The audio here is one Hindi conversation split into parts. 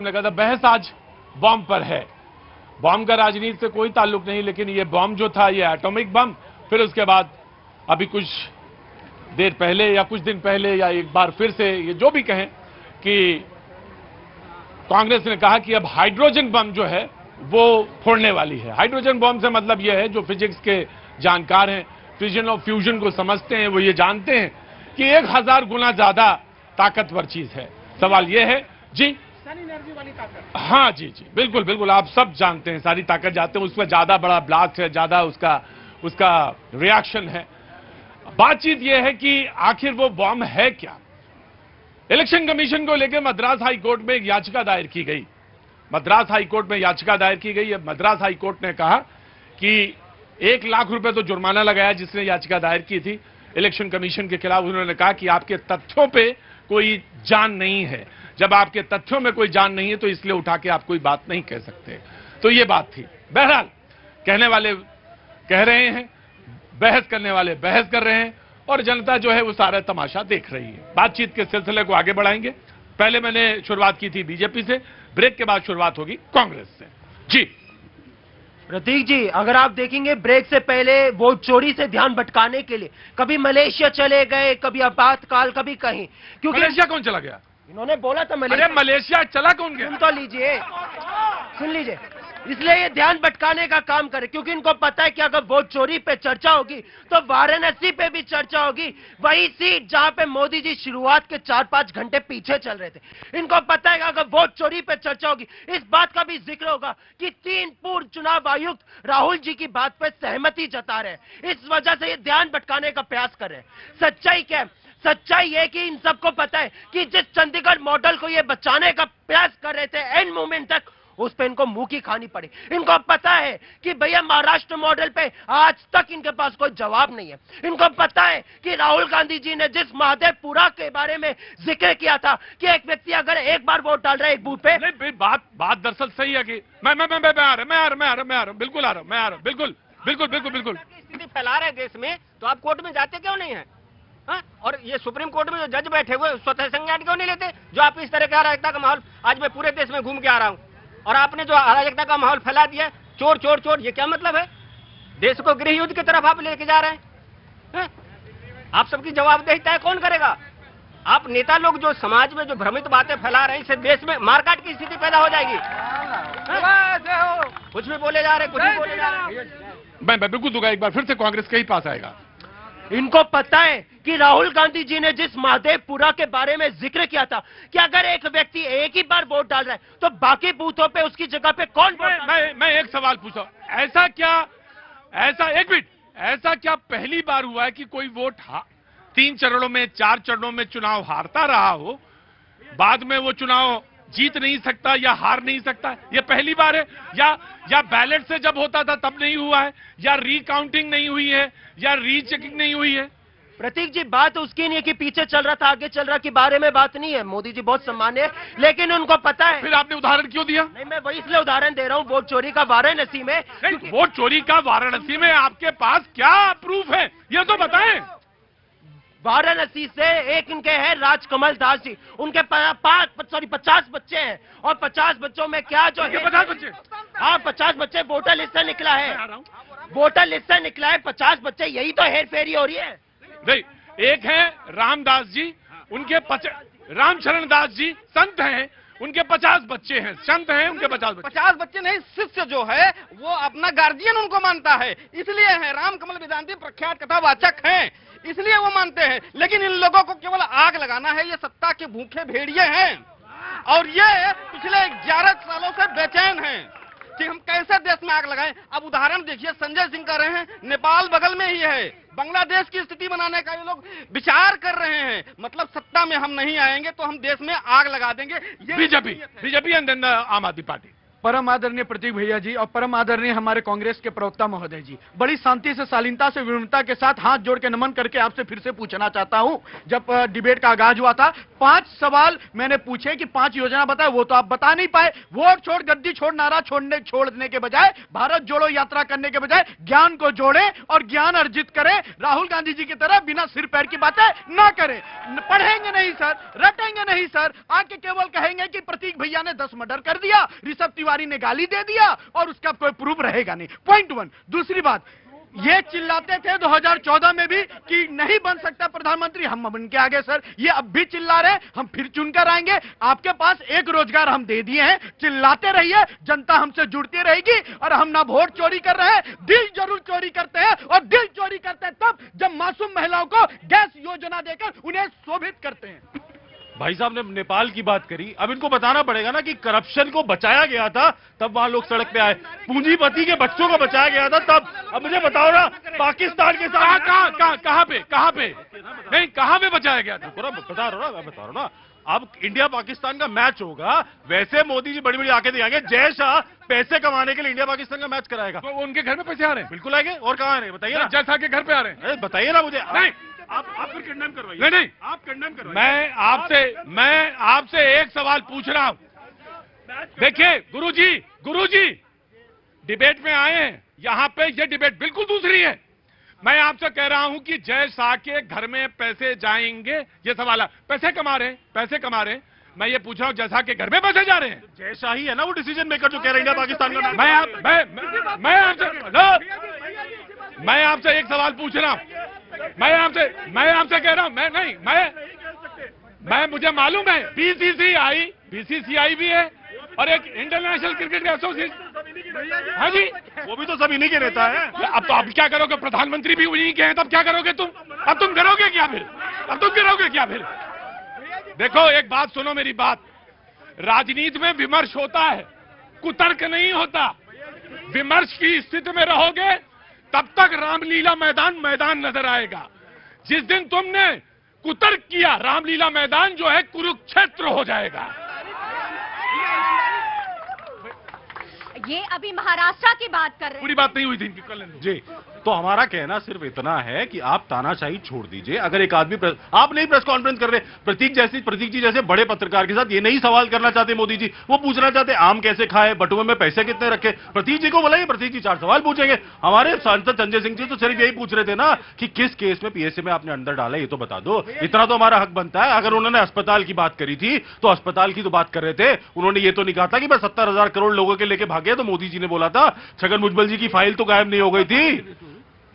ने कहा था बहस आज बॉम्ब पर है। बॉम्ब का राजनीति से कोई ताल्लुक नहीं, लेकिन ये बॉम्ब जो था ये एटॉमिक बम, फिर उसके बाद अभी कुछ देर पहले या कुछ दिन पहले या एक बार फिर से ये जो भी कहें कि कांग्रेस ने कहा कि अब हाइड्रोजन बम जो है वो फोड़ने वाली है। हाइड्रोजन बम से मतलब यह है, जो फिजिक्स के जानकार हैं, फिजन और फ्यूजन को समझते हैं, वो ये जानते हैं कि 1000 गुना ज्यादा ताकतवर चीज है। सवाल यह है जी, एनर्जी वाली ताकत। हाँ जी जी, बिल्कुल बिल्कुल, आप सब जानते हैं, सारी ताकत जानते हैं, उसमें ज्यादा बड़ा ब्लास्ट है, ज्यादा उसका रिएक्शन है। बातचीत यह है कि आखिर वो बॉम्ब है क्या। इलेक्शन कमीशन को लेकर मद्रास हाई कोर्ट में एक याचिका दायर की गई। मद्रास हाई कोर्ट में याचिका दायर की गई। मद्रास हाई कोर्ट ने कहा कि 1 लाख रुपए तो जुर्माना लगाया जिसने याचिका दायर की थी इलेक्शन कमीशन के खिलाफ। उन्होंने कहा कि आपके तथ्यों पे कोई जान नहीं है। जब आपके तथ्यों में कोई जान नहीं है तो इसलिए उठा के आप कोई बात नहीं कह सकते। तो ये बात थी। बहरहाल कहने वाले कह रहे हैं, बहस करने वाले बहस कर रहे हैं, और जनता जो है वो सारा तमाशा देख रही है। बातचीत के सिलसिले को आगे बढ़ाएंगे। पहले मैंने शुरुआत की थी बीजेपी से, ब्रेक के बाद शुरुआत होगी कांग्रेस से। जी प्रतीक जी, अगर आप देखेंगे ब्रेक से पहले वोट चोरी से ध्यान भटकाने के लिए कभी मलेशिया चले गए, कभी आपातकाल, कभी कहीं, क्योंकि मलेशिया कौन चला गया? इन्होंने बोला था अरे मलेशिया चला कौन गया? सुन तो लीजिए, सुन लीजिए। इसलिए ये ध्यान भटकाने का काम करे, क्योंकि इनको पता है कि अगर वोट चोरी पे चर्चा होगी तो वाराणसी पे भी चर्चा होगी, वही सीट जहां पे मोदी जी शुरुआत के 4-5 घंटे पीछे चल रहे थे। इनको पता है कि अगर वोट चोरी पे चर्चा होगी, इस बात का भी जिक्र होगा कि 3 पूर्व चुनाव आयुक्त राहुल जी की बात पे सहमति जता रहे हैं। इस वजह से ये ध्यान भटकाने का प्रयास कर रहे हैं। सच्चाई क्या है? सच्चाई है कि इन सबको पता है कि जिस चंडीगढ़ मॉडल को ये बचाने का प्रयास कर रहे थे एंड मोमेंट तक, उस पे इनको मुंह की खानी पड़ी। इनको पता है कि भैया महाराष्ट्र मॉडल पे आज तक इनके पास कोई जवाब नहीं है। इनको पता है कि राहुल गांधी जी ने जिस महादेवपुरा के बारे में जिक्र किया था कि एक व्यक्ति अगर एक बार वोट डाल रहा है एक बूथ पे, नहीं, बात दरअसल सही है कि मैं आ रहा हूं, बिल्कुल आ रहा हूं, बिल्कुल स्थिति फैला रहे देश में, तो आप कोर्ट में जाते क्यों नहीं है? हाँ? और ये सुप्रीम कोर्ट में जो जज बैठे हुए स्वतः संज्ञान क्यों नहीं लेते? जो आप इस तरह का अराजकता का माहौल, आज मैं पूरे देश में घूम के आ रहा हूं और आपने जो अराजकता का माहौल फैला दिया, चोर चोर चोर, ये क्या मतलब है? देश को गृह युद्ध की तरफ आप लेके जा रहे हैं। आप सबकी जवाबदेही कौन करेगा? आप नेता लोग जो समाज में जो भ्रमित बातें फैला रहे हैं, इससे देश में मारकाट की स्थिति पैदा हो जाएगी। कुछ भी बोले जा रहे, कुछ भी बोले जा रहे। मैं बिल्कुल दूंगा, एक बार फिर से कांग्रेस के ही पास आएगा। इनको पता है कि राहुल गांधी जी ने जिस महादेवपुरा के बारे में जिक्र किया था कि अगर एक व्यक्ति एक ही बार वोट डाल रहा है तो बाकी बूथों पे उसकी जगह पे कौन मैं एक सवाल पूछा, ऐसा क्या पहली बार हुआ है कि कोई वोट 3 चरणों में 4 चरणों में चुनाव हारता रहा हो, बाद में वो चुनाव जीत नहीं सकता या हार नहीं सकता? ये पहली बार है? या बैलेट से जब होता था तब नहीं हुआ है, या रीकाउंटिंग नहीं हुई है, या रीचेकिंग नहीं हुई है? प्रतीक जी, बात उसकी नहीं है कि पीछे चल रहा था आगे चल रहा के बारे में बात नहीं है। मोदी जी बहुत सम्मान्य है, लेकिन उनको पता है। फिर आपने उदाहरण क्यों दिया? नहीं, मैं वही इसलिए उदाहरण दे रहा हूँ वोट चोरी का वाराणसी में। वोट चोरी का वाराणसी में आपके पास क्या प्रूफ है, ये तो बताएं। वाराणसी से एक इनके हैं राजकमल दास जी, उनके 50 बच्चे हैं, और 50 बच्चों में क्या जो है 50 बच्चे, हाँ 50 बच्चे वोटर लिस्ट से निकला है, वोटर लिस्ट से निकला है 50 बच्चे। यही तो हेर फेरी हो रही है। नहीं, एक है रामदास जी, उनके रामचरण दास जी संत हैं, उनके 50 बच्चे हैं, संत हैं, उनके 50 बच्चे नहीं, शिष्य जो है वो अपना गार्जियन उनको मानता है, इसलिए है। रामकमल वेदांती प्रख्यात कथावाचक हैं, इसलिए वो मानते हैं। लेकिन इन लोगों को केवल आग लगाना है, ये सत्ता के भूखे भेड़िए हैं, और ये पिछले 11 सालों से बेचैन हैं कि हम कैसे देश में आग लगाएं। अब उदाहरण देखिए, संजय सिंह कह रहे हैं नेपाल बगल में ही है, बांग्लादेश की स्थिति बनाने का ये लोग विचार कर रहे हैं। मतलब सत्ता में हम नहीं आएंगे तो हम देश में आग लगा देंगे। बीजेपी एंड देन आम आदमी पार्टी। परम आदरणीय प्रतीक भैया जी और परम आदरणीय हमारे कांग्रेस के प्रवक्ता महोदय जी, बड़ी शांति से, शालीनता से, विनम्रता के साथ हाथ जोड़ के नमन करके आपसे फिर से पूछना चाहता हूं। जब डिबेट का आगाज हुआ था 5 सवाल मैंने पूछे कि 5 योजना बताए, वो तो आप बता नहीं पाए। वोट छोड़, गद्दी छोड़, नारा छोड़ने के बजाय, भारत जोड़ो यात्रा करने के बजाय ज्ञान को जोड़े और ज्ञान अर्जित करें। राहुल गांधी जी की तरह बिना सिर पैर की बातें ना करें। पढ़ेंगे नहीं सर, रटेंगे नहीं सर, आके केवल कहेंगे कि प्रतीक भैया ने 10 मर्डर कर दिया, ऋषभ तिवारी ने गाली दे दिया और उसका कोई प्रूफ रहेगा नहीं। पॉइंट 1। दूसरी बात, ये चिल्लाते थे 2014 में भी कि नहीं बन सकता प्रधानमंत्री, हम बन के आगे सर, ये अब भी चिल्ला रहे, हम फिर चुनकर आएंगे। आपके पास एक रोजगार हम दे दिए हैं, चिल्लाते रहिए, जनता हमसे जुड़ती रहेगी। और हम ना वोट चोरी कर रहे हैं, दिल जरूर चोरी करते हैं, और दिल चोरी करते हैं तब जब मासूम महिलाओं को गैस योजना देकर उन्हें शोभित करते हैं। भाई साहब ने नेपाल की बात करी, अब इनको बताना पड़ेगा ना कि करप्शन को बचाया गया था, तब वहां लोग सड़क पे आए। पूंजीपति के बच्चों को बचाया गया था तब। अब मुझे बताओ ना, पाकिस्तान के साथ कहां पे नहीं, कहां पे बचाया गया था? बता रहा हूं ना। अब इंडिया पाकिस्तान का मैच होगा, वैसे मोदी जी बड़ी बड़ी आंखें दिखाएंगे। जय शाह पैसे कमाने के लिए इंडिया पाकिस्तान का मैच कराएगा। तो उनके घर में पैसे आ रहे हैं? बिल्कुल आएंगे, और कहां आ रहे हैं बताइए ना। जय शाह के घर पे आ रहे हैं? बताइए ना मुझे। नहीं, आप फिर कंडेम करवाइए। नहीं, आप कंडेम करवाइए। मैं आपसे एक सवाल पूछ रहा हूं। देखिए गुरुजी डिबेट में आए हैं, यहां पे ये डिबेट बिल्कुल दूसरी है। मैं आपसे कह रहा हूं कि जय शाह के घर में पैसे जाएंगे, ये सवाल है। पैसे कमा रहे हैं। मैं ये पूछ रहा हूं, जय शाह के घर में पैसे जा रहे हैं? जय शाह ही है ना वो डिसीजन मेकर जो कह रहे हैं इंडिया पाकिस्तान का। मैं आपसे एक सवाल पूछ रहा हूं। मैं आपसे कह रहा हूं, मुझे मालूम है बीसीसीआई भी है और एक इंटरनेशनल क्रिकेट एसोसिएशन। हाँ जी, वो भी तो सब इन्हीं के नेता है। अब क्या करोगे? प्रधानमंत्री भी उन्हीं के हैं, तब क्या करोगे तुम? अब तुम करोगे क्या फिर? देखो, एक बात सुनो, मेरी बात। राजनीति में विमर्श होता है, कुतर्क नहीं होता। विमर्श की स्थिति में रहोगे तब तक रामलीला मैदान नजर आएगा। जिस दिन तुमने कुतर्क किया, रामलीला मैदान जो है कुरुक्षेत्र हो जाएगा। ये अभी महाराष्ट्र की बात कर रहे हैं। पूरी बात नहीं हुई थी इनकी कल जी। तो हमारा कहना सिर्फ इतना है कि आप तानाशाही छोड़ दीजिए। अगर एक आदमी आप नहीं प्रेस कॉन्फ्रेंस कर रहे, प्रतीक जी जैसे बड़े पत्रकार के साथ ये नहीं सवाल करना चाहते मोदी जी, वो पूछना चाहते आम कैसे खाए, बटुए में पैसे कितने रखे। प्रतीक जी को बुलाइए, प्रतीक जी 4 सवाल पूछेंगे। हमारे सांसद संजय सिंह जी तो सिर्फ यही पूछ रहे थे ना कि किस केस में पीएसए में आपने अंदर डाला, ये तो बता दो। इतना तो हमारा हक बनता है। अगर उन्होंने अस्पताल की बात करी थी तो अस्पताल की तो बात कर रहे थे, उन्होंने ये तो नहीं कहा था कि बस 70,000 करोड़ लोगों के लेके भागे। तो मोदी जी ने बोला था छगन भुजबल जी की फाइल तो गायब नहीं हो गई थी।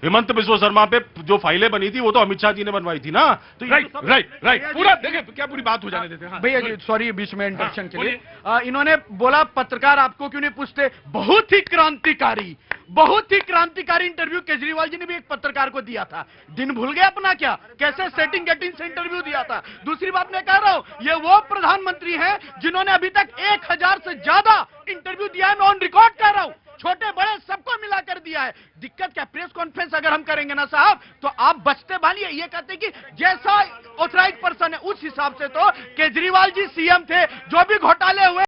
हेमंत बिस्वा शर्मा पे जो फाइलें बनी थी वो तो अमित शाह जी ने बनवाई थी ना। तो राइट पूरा देखे, क्या पूरी बात हो जाने देते हैं। भैया जी सॉरी बीच में इंटरप्शन के लिए। इन्होंने बोला पत्रकार आपको क्यों नहीं पूछते। बहुत ही क्रांतिकारी इंटरव्यू केजरीवाल जी ने भी एक पत्रकार को दिया था। दिन भूल गए अपना क्या, कैसे सेटिंग गेटिंग से इंटरव्यू दिया था। दूसरी बात मैं कह रहा हूं, ये वो प्रधानमंत्री हैं जिन्होंने अभी तक 1000 से ज्यादा इंटरव्यू दिया है। मैं ऑन रिकॉर्ड कह रहा हूं, छोटे बड़े सबको मिलाकर दिया है। दिक्कत क्या, प्रेस कॉन्फ्रेंस अगर हम करेंगे ना साहब तो आप बचते भालिए। ये कहते कि जैसा ऑथराइज पर्सन है उस हिसाब से तो केजरीवाल जी सीएम थे, जो भी घोटाले हुए